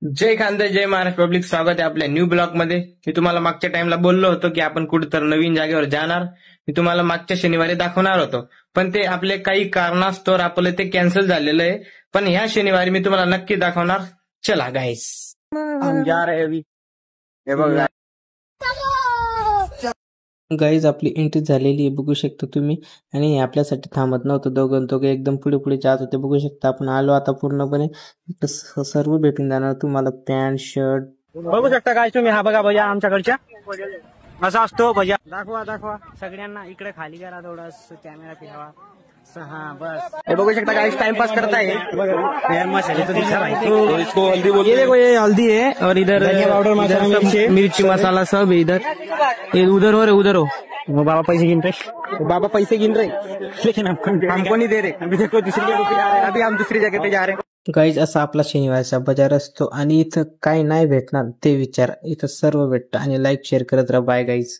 जय खानदेश, जय Maharashtra public. स्वागत आहे आपल्या न्यू ब्लॉग मध्ये. मी तुम्हाला मागच्या टाइमला बोललो होतो की आपण कुठेतरी नवीन जागेवर जाणार. मी तुम्हाला मागच्या शनिवारी दाखवणार होतो, पण ते आपले काही कारणास्तव आपलं ते कॅन्सल झालेलं आहे. पण ह्या शनिवारी मी तुम्हाला नक्की दाखवणार. चला गाईस, हम जा रहे अभी. हे बघा गाईज, आपली एंट्री झालेली आहे, बघू शकता तुम्ही. आणि आपल्यासाठी थांबत नव्हतं. दोघं एकदम पुढे पुढे जात होते, बघू शकता. आपण आलो आता पूर्णपणे सर्व भेटून जाणार तुम्हाला. पॅन्ट शर्ट बघू शकता काय तुम्ही. हा बघा भैया, आमच्याकडच्या असा असतो भैया. दाखवा सगळ्यांना. इकडे खाली करा थोडस, कॅमेरा फिरवा. हा बस. हे बघू शकता काय टाइमपास करता है. ये देखो, ये हल्दी है और इधर मिर्ची मसाला सब है. इधर उधर हो. वो बाबा पैसे गिन रहे. लेकिन हमको नहीं दे रहे. अभी देखो दूसरी जगह पे जा रहे हैं. अभी हम दूसरी जगह पे जा रहे हैं. गाईज, असा आपला शनिवारचा बाजार असतो. आणि इथं काय नाही भेटणार ते विचार, इथं सर्व भेटतं. आणि लाईक शेअर करत राहा. Bye guys.